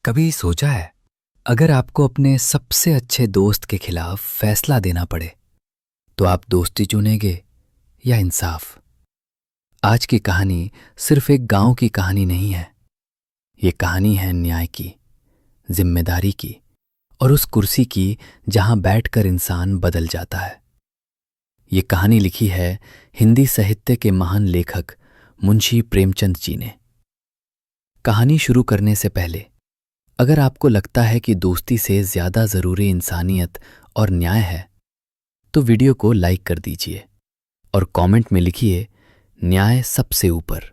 कभी सोचा है, अगर आपको अपने सबसे अच्छे दोस्त के खिलाफ फैसला देना पड़े तो आप दोस्ती चुनेंगे या इंसाफ? आज की कहानी सिर्फ एक गांव की कहानी नहीं है। ये कहानी है न्याय की, जिम्मेदारी की और उस कुर्सी की जहां बैठकर इंसान बदल जाता है। ये कहानी लिखी है हिंदी साहित्य के महान लेखक मुंशी प्रेमचंद जी ने। कहानी शुरू करने से पहले अगर आपको लगता है कि दोस्ती से ज्यादा जरूरी इंसानियत और न्याय है तो वीडियो को लाइक कर दीजिए और कमेंट में लिखिए न्याय सबसे ऊपर।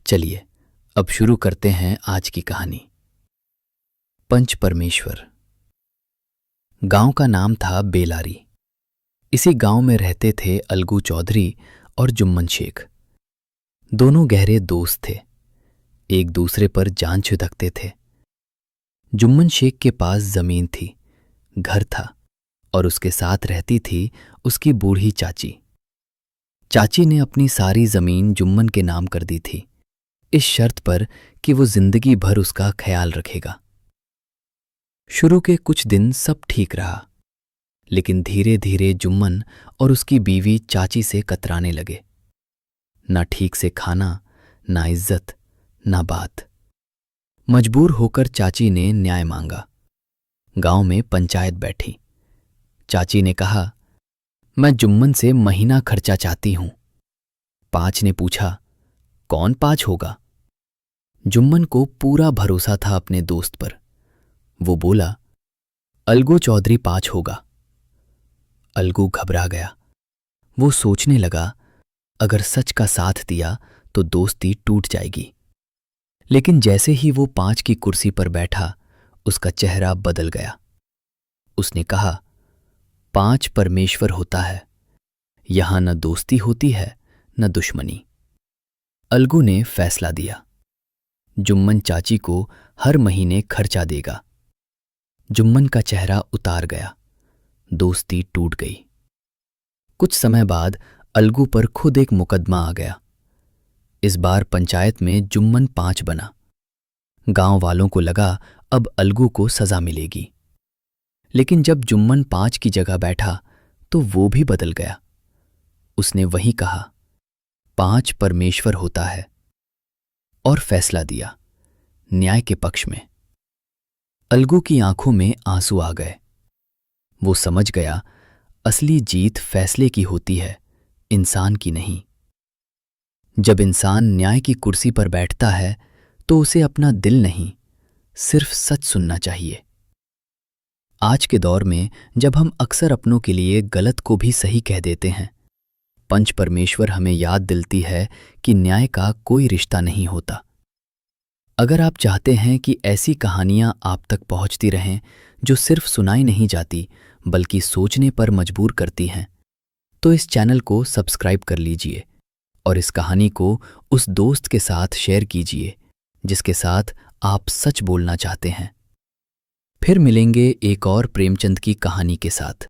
चलिए अब शुरू करते हैं आज की कहानी। पंच परमेश्वर। गांव का नाम था बेलारी। इसी गांव में रहते थे अलगू चौधरी और जुम्मन शेख। दोनों गहरे दोस्त थे, एक दूसरे पर जान छिड़कते थे। जुम्मन शेख के पास जमीन थी, घर था और उसके साथ रहती थी उसकी बूढ़ी चाची। चाची ने अपनी सारी जमीन जुम्मन के नाम कर दी थी, इस शर्त पर कि वो जिंदगी भर उसका ख्याल रखेगा। शुरू के कुछ दिन सब ठीक रहा, लेकिन धीरे धीरे जुम्मन और उसकी बीवी चाची से कतराने लगे। ना ठीक से खाना, ना इज्जत, ना बात। मजबूर होकर चाची ने न्याय मांगा। गांव में पंचायत बैठी। चाची ने कहा, मैं जुम्मन से महीना खर्चा चाहती हूं। पांच ने पूछा, कौन पांच होगा? जुम्मन को पूरा भरोसा था अपने दोस्त पर। वो बोला, अलगू चौधरी पांच होगा। अलगू घबरा गया। वो सोचने लगा, अगर सच का साथ दिया तो दोस्ती टूट जाएगी। लेकिन जैसे ही वो पांच की कुर्सी पर बैठा, उसका चेहरा बदल गया। उसने कहा, पांच परमेश्वर होता है, यहां न दोस्ती होती है न दुश्मनी। अलगू ने फैसला दिया, जुम्मन चाची को हर महीने खर्चा देगा। जुम्मन का चेहरा उतार गया। दोस्ती टूट गई। कुछ समय बाद अलगू पर खुद एक मुकदमा आ गया। इस बार पंचायत में जुम्मन पांच बना। गांव वालों को लगा अब अलगू को सजा मिलेगी। लेकिन जब जुम्मन पांच की जगह बैठा तो वो भी बदल गया। उसने वही कहा, पांच परमेश्वर होता है, और फैसला दिया न्याय के पक्ष में। अलगू की आंखों में आंसू आ गए। वो समझ गया, असली जीत फैसले की होती है, इंसान की नहीं। जब इंसान न्याय की कुर्सी पर बैठता है तो उसे अपना दिल नहीं, सिर्फ सच सुनना चाहिए। आज के दौर में जब हम अक्सर अपनों के लिए गलत को भी सही कह देते हैं, पंच परमेश्वर हमें याद दिलाती है कि न्याय का कोई रिश्ता नहीं होता। अगर आप चाहते हैं कि ऐसी कहानियां आप तक पहुंचती रहें जो सिर्फ सुनाई नहीं जाती बल्कि सोचने पर मजबूर करती हैं, तो इस चैनल को सब्सक्राइब कर लीजिए और इस कहानी को उस दोस्त के साथ शेयर कीजिए जिसके साथ आप सच बोलना चाहते हैं। फिर मिलेंगे एक और प्रेमचंद की कहानी के साथ।